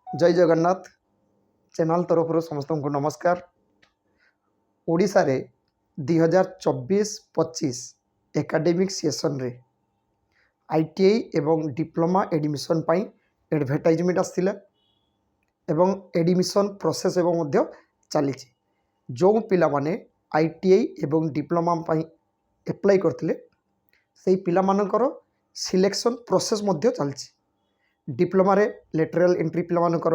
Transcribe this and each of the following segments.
जय जगन्नाथ चैनल तरफ समस्त को नमस्कार। ओडिशा रे 2024-25 एकाडेमिक सेशन रे आईटीआई एवं डिप्लोमा एडमिशन पाई एडवर्टाइजमेंट आसथिला एवं एडमिशन प्रोसेस एवं मध्य चली जो पिला माने आईटीआई एवं डिप्लोमा पाई एप्लाई करथिले सेही पिला मानकर सिलेक्शन प्रोसेस मध्य चलछि। डिप्लोमा रे लेटरल एंट्री पिला मानकर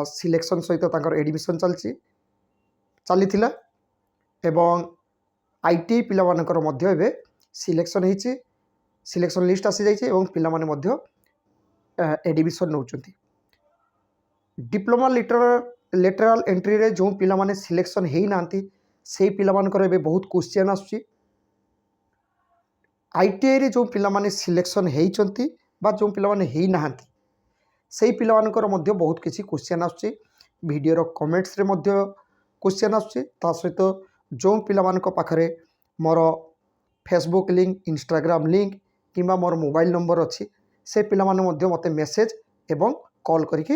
सिलेक्शन सहित तांकर एडमिशन चली एवं आईटीआई पिला मानकर मध्य एबे सिलेक्शन होईछि। सिलेक्शन लिस्ट आसी जाइछि एवं पिला माने मध्य एडमिशन नउचंती। डिप्लोमा लेटरल एंट्री रे जो पिला माने सिलेक्शन हेई नांती सेही पिला मानकर एबे बहुत क्वेश्चन आसुछि। आईटीआई रे जो पिला माने सिलेक्शन हेइचंती बा जो पिला माने हेई नांती सेही पिला मानकर मध्य बहुत किसी क्वेश्चन आसुछि। वीडियो रो कमेंट्स रे मध्य क्वेश्चन आसुछि। ता सहित जो पिला मानक पाखरे मोर फेसबुक लिंक इंस्टाग्राम लिंक किंबा मोर मोबाइल नंबर अच्छी से पिला माने मध्य मते मेसेज एवं कॉल करके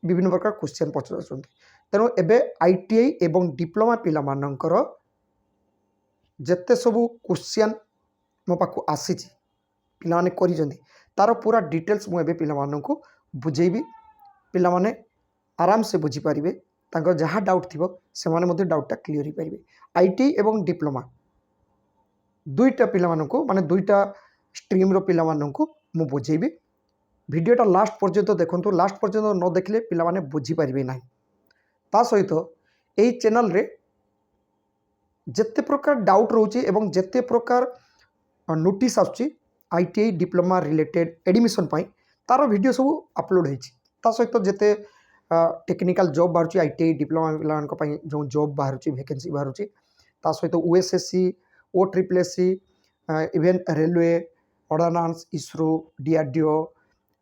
विभिन्न प्रकार क्वेश्चन पचारुछंती। तेणु एबे आईटीआई एवं डिप्लोमा पिला मानकर जेते सबु क्वेश्चन मो पाखु आसीछि पिला माने करिसेंती तार पूरा डिटेल्स मु एबे पिला माननकु बुझेबी। पिला माने आराम से बुझी पारिबे, तांकर जहाँ डाउट थिबो से माने मध्य डाउटटा क्लियर ही पारिबे। आईटीआई एवं डिप्लोमा दुईटा पिला माननकु माने दुईटा स्ट्रीम रो पिला माननकु मु बुझेबी। वीडियोटा लास्ट पर्यंत देखंतु, लास्ट पर्यंत न देखले पिला माने बुझी पारिबे नाही। ता सहित एई चैनल रे जेते प्रकार डाउट रहउची एवं जेते प्रकार नोटिस आसुची आईटीआई डिप्लोमा रिलेटेड एडमिशन पाई तार वीडियो सब अपलोड होईची। ता सहित जेते टेक्निकल जॉब बाहरुची आईटीआई डिप्लोमा पिलानक पाई जो जॉब बाहरुची वैकेंसी बाहरुची ता सहित OSSC ओट्रिपलएससी even railway ordinance ISRO DRDO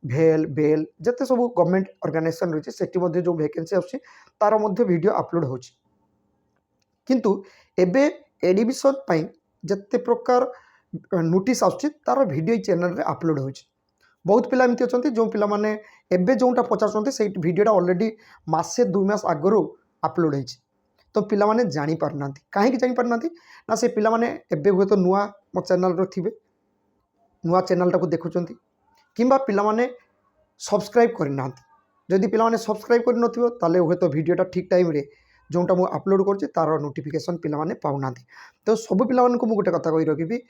भेल बेल जेते सब गवर्नमेंट ऑर्गेनाइजेशन रही सेठी मध्य जो वैकेंसी आसुची तार मध्य वीडियो अपलोड होची। किंतु एबे एडमिशन पाई जेते प्रकार नोटिस आसुची तार वीडियो चैनल रे अपलोड होची। बहुत पिला एमती अछंती जो पिला माने एबे जोंटा पचारछंती से वीडियोटा ऑलरेडी मासे 2 मास आगरो अपलोड होईची। तो पिला माने जानि पारनांती काहे जानि पारनांती ना से पिला माने एबे हुए तो नुआ मो चैनल रो थिबे, नुआ चैनल टाको देखुचंती किंबा पिला माने सब्सक्राइब करनांती। जदि पिला माने सब्सक्राइब कर नथिबो ताले हुए तो वीडियोटा ठीक टाइम रे जोंटा मु अपलोड करछि तार नोटिफिकेशन पिला माने पाउनांती। तो सब पिला मानकु मु गोटे कथा कहि रखिबी,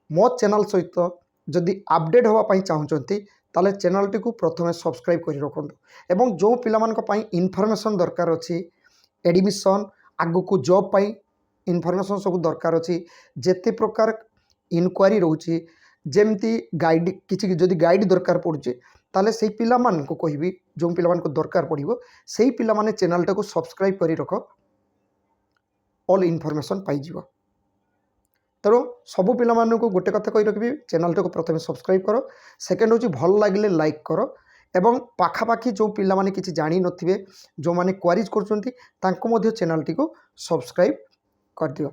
मो चैनल सहित जदि अपडेट होगा पाई चाहूँगी ताले चैनल टी को प्रथमे सब्सक्राइब कर रखुद एवं जो पिला मानक पाई इनफॉरमेशन दरकार अच्छी एडमिशन आगु को जॉब पाई इनफॉरमेशन सब दरकार अच्छी जेते प्रकार इनक्वारी रोची जेमती गाइड किसी जदि गाइड दरकार पड़ुचे ताले से पिला मान को कहबी जो पिला मान को दरकार पड़िबो सेही पिला माने चैनल टा को सब्सक्राइब करी रख ऑल इनफॉरमेशन पाई जीवो। तेणु सबू पिला मानकु गोटे कथा कही रखी चैनल टा को प्रथम सब्सक्राइब करो, सेकेंड हूँ भल लगे लाइक करो एवं पाखापाखी जो पिला माने किसी जानी नथिबे जो माने क्वारीज करछंती तांको मध्य चैनल टी को सब्सक्राइब कर दियो।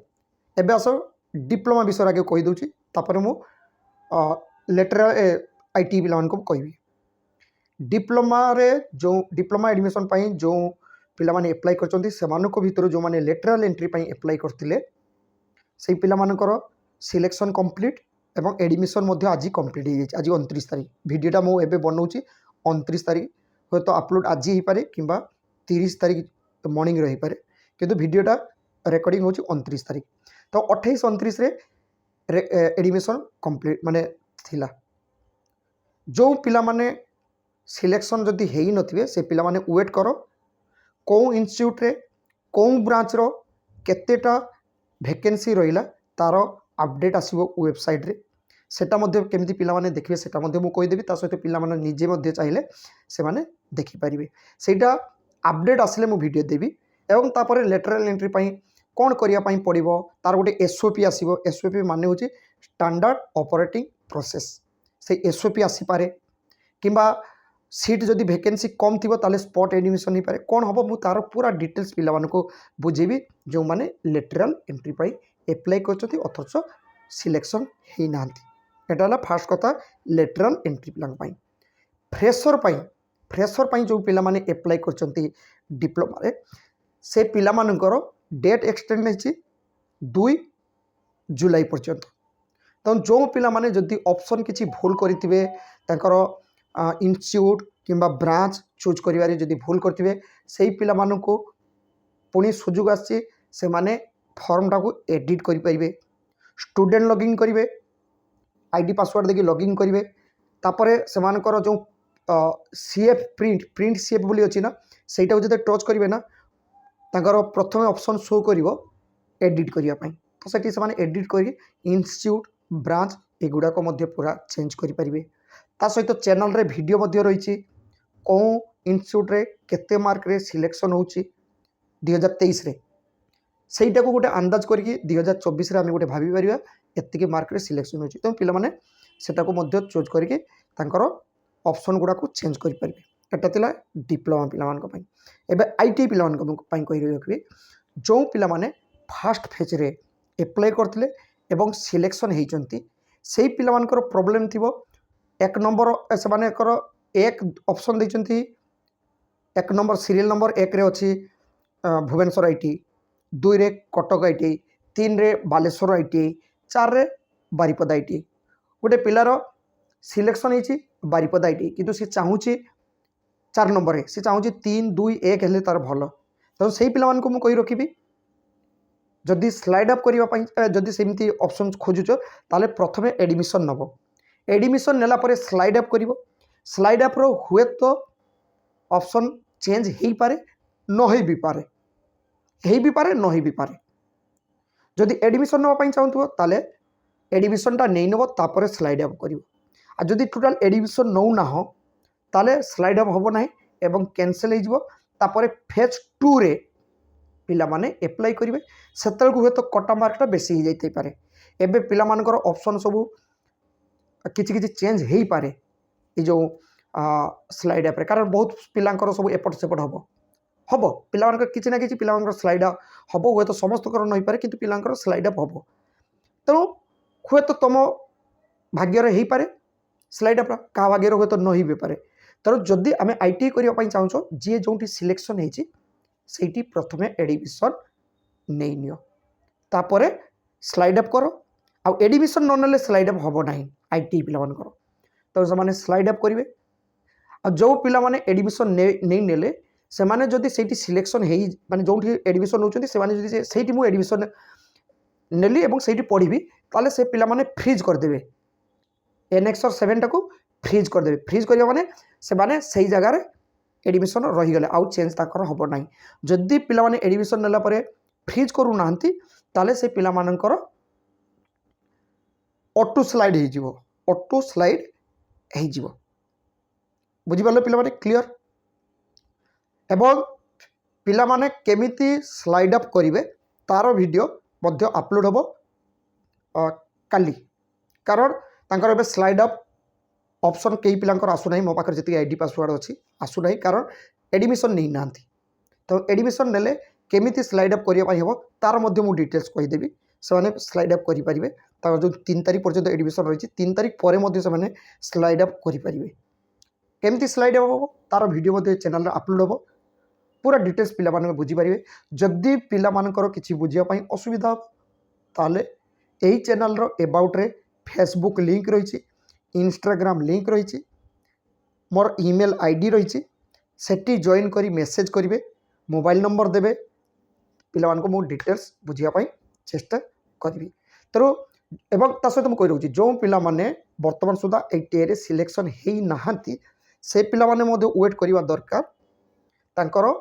एबे आस डिप्लोमा विषय आगे कहि दउची तापर मु लेटरल आईटी पिला मानकु कहबी। डिप्लोमा रे जो डिप्लोमा एडमिशन पाई जो पिला माने अप्लाई करछंती सेमानको भितर जो माने लेटरल एंट्री पाई अप्लाई करथिले से पिला मानकर सिलेक्शन कंप्लीट एवं एडमिशन मध्य आज कंप्लीट हो जाए। आज 29 तारीख वीडियोटा मु एबे बनाऊँगी 29 तारीख हे तो अपलोड आज ही पारे किंबा 30 तारीख मॉर्निंग रही पारे किंतु वीडियोटा रिकॉर्डिंग होची 29 तारीख। तो 28 29 रे एडमिशन कंप्लीट माने थिला। जो पिला माने सिलेक्शन जदि हेई नथिबे से पिला माने वेट करो को इंस्टीट्यूट रे को ब्रांच रो केतेटा वैकेंसी रहिला तार अपडेट आसीबो वेबसाइट रे सेटा मध्ये केमती पिला माने देखिबे सेटा मध्ये मु कहि देबी। ता सहित पिला माने निजे मध्ये चाहिले से माने देखि परिबे सेटा अपडेट आसले मु वीडियो देबी एवं तापर लेटरल एंट्री पई कोन करिया पई पड़िबो तार गोटे एसओपी आसीबो। एसओपी माने होची स्टैंडर्ड ऑपरेटिंग प्रोसेस। से एसओपी आसी पारे किंबा सीट जदि वैकेंसी कम थी ताले स्पॉट एडमिशन ही पारे कौन हम मु तार पूरा डिटेल्स पिला मानकु बुझेबी जो माने लेटरल एंट्री पाई अप्लाई करछथि अथच सिलेक्शन हेई नांती। एटा ला फास्ट कथा लेटरल एंट्री पिला पाई। फ्रेशर पाई फ्रेशर पाई जो पिला माने एप्लाई करछंती डिप्लोमा रे से पिला मानकर डेट एक्सटेंड है 2 जुलाई पर्यंत। तो जो पिला माने जदि ऑप्शन किसी भूल करिथिबे तांकर इंस्टीट्यूट किंबा ब्रांच चूज करिवारे जदि भूल करथिबे सेही पिला माननको पुणी सुजोग आसी से माने फॉर्मटा को एडिट करि परिबे, स्टूडेंट लॉगिन करिवे, आईडी पासवर्ड देके लॉगिन करिवे, तापरे सेमानकर जो सीएफ प्रिंट सीएफ बोली अछि ना सेटा जदि टच करिवे ना तांकर प्रथम ऑप्शन शो करिवो एडिट करिया पई। तो सेठी से माने एडिट करी इंस्टीट्यूट ब्रांच एगुड़ा को मध्य पूरा चेंज करि परिबे। ता सहित चैनल रे वीडियो मध्य रही कौ इंस्टीट्यूट रे केते मार्क रे सिलेक्शन होउची 2023 रे सेटा को गोटे अंदाज करके 2024 रे आमे गोटे भाबी परिबा एतिके मार्क रे सिलेक्शन होउची। तो पिला माने सेटा को मध्य चूज करके तांकर ऑप्शन गुडा को चेंज करि परिबे। एटा तिला डिप्लोमा पिला मान को पई। एबे आईटी पिला मान को पई कहि रखबे जो पिला माने फर्स्ट फेज रे अप्लाई करथिले एवं सिलेक्शन हेचंती सेही पिला मानकर प्रॉब्लम थिबो। एक नंबर से माने कर एक ऑप्शन देचंती एक नंबर सीरियल नंबर 1 रे अछि भुवनेश्वर आईटी, 2 रे कटक आईटी, 3 रे बालेश्वर आईटी, 4 रे बारिपद आईटी। गोटे पिलार सिलेक्शन हेची बारिपद आईटी किंतु से चाहूची 4 नंबर से चाहूची 3 2 1 हेले तार भलो। तो सेही पिला मान को मु कहि रखिबी जदि स्लाइड अप करिवा पई जदि सेमती ऑप्शन खोजुचो ताले प्रथमे एडमिशन नबो, एडमिशन नेला परे स्लाइड अप करिवो, स्लाइड अप रो हुए तो ऑप्शन चेंज हेई पारे न हेई भी पारे, हेई भी पारे न हेई भी पारे। जदि एडमिशन नबा पई चाहंतुबो ताले एडमिशन टा नै नबो तापरे स्लाइड अप करिवो। आ जदि टोटल एडमिशन नौ ना हो ताले स्लाइड अप होबो नाही एवं कैंसिल हे जिवो। तापरे फेज 2 रे पिला माने अप्लाई करिवे सेतल को तो कटा मार्कटा बेसी हो जाई पारे। एबे पिला मानकर ऑप्शन सब किछि किछि चेंज हेई पारे ए जो स्लाइड अप रे कारण बहुत पिलांकर सब एपट सेपट हबो पिला मानकर किछि ना किछि पिला मानकर स्लाइड हबो हुए तो समस्त कर नै पारे किंतु पिलांकर स्लाइड अप हबो। तो हुए तो तुम भाग्य रे हेई पारे स्लाइड अप का भाग्य रे हुए तो नै भी पारे। तो जदि आमे आईटी करिया पई चाहछो जे जोंटी सिलेक्शन हेची सेठी प्रथमे एडमिशन नहीं नियो तापरे स्लाइड अप करो आ एडमिशन न नेले स्लाइड अप होबो नाही आईटी पिला मान करो। तो से माने स्लाइड अप करिवे आ जो पिला माने एडमिशन नहीं नेले से माने जदि सेठी सिलेक्शन हेई माने जोंठी एडमिशन होचंती से माने जदि सेठी मु एडमिशन नेली एवं सेठी पढिबी ताले से पिला माने फ्रीज कर देबे एनेक्सर 7 टाको फ्रीज कर देबे। फ्रीज करिया माने सही जगह रे एडमिशन रही गले आउ चेंज ताकर होबो नाही। जदि पिला माने एडमिशन नेला परे फ्रीज करू नाहंती ताले से पिला मानकर ऑटो स्लाइड हे जिवो, ऑटो स्लाइड हे जिवो। बुझि पालो पिला माने क्लियर। एवं पिला माने केमिति स्लाइड अप करिवे तार वीडियो मध्य अपलोड होबो काली कारण तांकर एबे स्लाइड अप ऑप्शन कई पिलांकर आसु नाही मो पाखर जति आईडी पासवर्ड अछि आसु नाही कारण एडमिशन नहीं नांती। तो एडमिशन नेले केमिति स्लाइड अप करिया पई हेबो तार मध्य मु डिटेल्स कहि देबी से माने स्लाइड अप करि परिबे। तार जो 3 तारिख पर्यंत एडमिशन रही 3 तारिख परे मध्य से माने स्लाइड अप करि परिबे। केमिति स्लाइड अप होबो तार वीडियो मध्य चैनल रे अपलोड होबो पूरा डिटेल्स पिला माने बुझी परिबे। जदि पिला मानकर किछि बुझिया पई असुविधा हो ताले एही चैनल रो अबाउट रे फेसबुक लिंक रही, इंस्टाग्राम लिंक रही, मोर ईमेल आईडी रही सेठी जॉइन करी मेसेज करिवे मोबाइल नंबर देबे पिला मान को मो डिटेल्स बुझिया पई चेष्टा करिवि। तो एवं ता सहित मु कहि रहउची जो पिला माने वर्तमान सुधा आईटीआई रे सिलेक्शन हेई नाहंती से पिला माने मधे वेट करिवा दरकार तांकर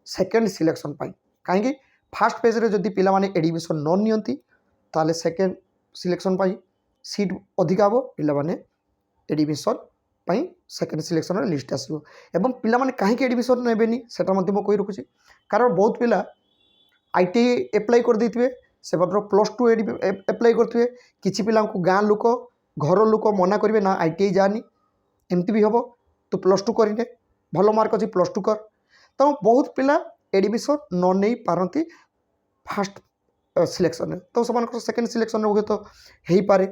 सेकंड सिलेक्शन पाई। काहेकि फर्स्ट पेज रे जदि पिला माने एडमिशन न नियंती ताले सेकंड सिलेक्शन पाई सीट अधिक हबो पिला माने एडमिशन पाई सेकंड सिलेक्शन रे लिस्ट आसीबो। एवं पिला माने काहेकि एडमिशन नेबेनी सेटा मध्ये मो कहि रखुची कारण बहुत पिला आईटीआई अप्लाई कर देथिबे से बटर +2 अप्लाई करथिबे किछि पिला को गाँ लोक घर लोक मना करिवे ना आईटीआई जानी एमती भी हबो तो +2 करिने भलो मार्क अछि +2 कर। तो बहुत पिला एडमिशन न नै पारंती फर्स्ट सिलेक्शन तो समान सेकंड सिलेक्शन हुए तो हेई पारे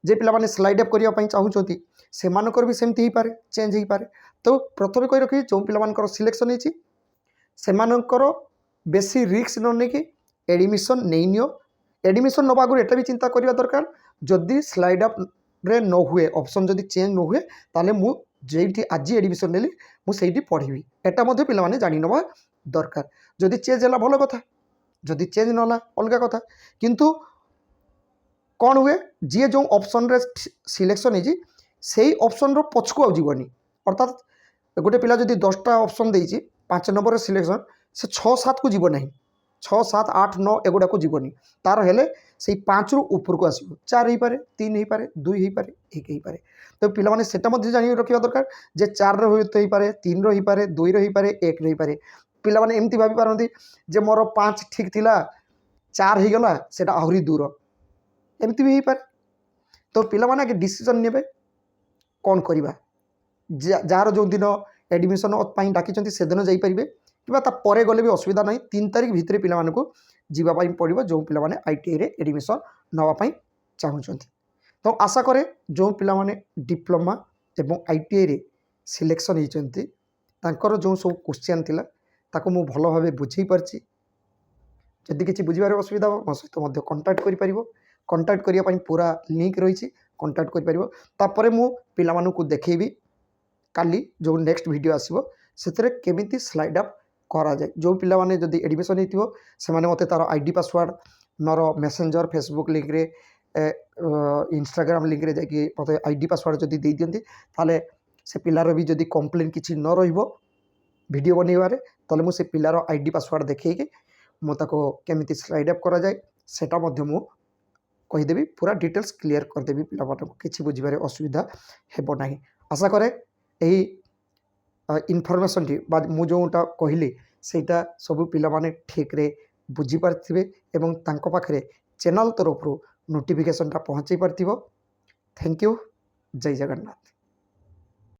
जे पिला माने स्लाइड अप करिया पई चाहूचोती से मानकर भी सेमती हेई पारे चेंज हेई पारे। तो प्रथम कही रखी जो पिलामानकर सिलेक्शन होती सेमानकर बेसी रिस्क न नहीं एडमिशन नहीं नियो एडमिशन नवा आगुरी एटा भी चिंता करवा दरकार जदि स्लाइड अप रे न हुए ऑप्शन जदि चेंज न हुए ताले मु जेठी आज एडमिशन नेली मुझे पढ़ी एटा मध्य पिला माने जानि नवा दरकार जदि चेंज है भल कथा जदि चेंज नला अलग कथा किंतु कौन हुए जी जो ऑप्शन रे सिलेक्शन है से ऑप्शन रो पछकु आ जीवनी अर्थात गोटे पिला जदि 10टा ऑप्शन देछि 5 नंबर सिलेक्शन से 6-7 को जीव नहीं 6-7-8-9 एगुड़ा को जीवनी तार हेले से 5 रु ऊपर को आसो 4 हो पारे 3 हो पारे 2 हो पारे 1 हो पारे तो पिला माने सेटा मध्य जानि रखिबा दरकार जे 4 रो हो पारे 3 रो हो पारे 2 रो हो पारे 1 रो हो पारे पिला माने एमती भाबी पारंती जे मोर 5 ठीक थिला 4 हो गला सेटा आहुरी दूर एमती भी हो पारे तो पिला माने आगे डिसीजन नेबे कौन करवा जार जो दिन एडमिशन डाकी से दिन जापर कि गले भी असुविधा ना 3 तारिख भितर पिला जीवाई पड़ो जो पिला ITI रे एडमिशन नापी चाहूँगी तो आशा करे जो पिला डिप्लोमा एवं ITI रे सिलेक्शन होती जो सब क्वेश्चन थिला ताको मु भल भाव बुझे पार्ची जदि किसी बुझे असुविधा हो मो सहित कंटाक्ट कंटाक्ट करने पूरा लिंक रही कंटाक्ट कर मु पिला देखेबी काली जो नेक्स्ट वीडियो आसीबो सेतरे केमिति स्लाइड अप करा जाए जो पिला माने जदि एडमिशन हेतिबो से माने मते तार ID password more messenger Facebook link रे इंस्टाग्राम लिंक रे जाकि मते आईडी पासवर्ड जदि दे दियंती ताले से पिलार भी जदि कंप्लेन किछि न रहिबो वीडियो बनैबारे ताले मु से पिलार आईडी पासवर्ड देखैके मो ताको केमिति स्लाइड अप करा जाए सेटा मध्य मु कहीदेवी पूरा डिटेल्स क्लियर करदेवी पिला मानकु किछि बुझिबारे असुविधा हेबो नाही आशा करे यही इनफर्मेशन टी मु जोटा कहली सेटा सब पिला माने ठीक रे बुझी पारथिबे एवं तांको पाखरे चैनल तरफ नोटिफिकेशन टा पहुँचाई पारथिबो। Thank you. जय जगन्नाथ।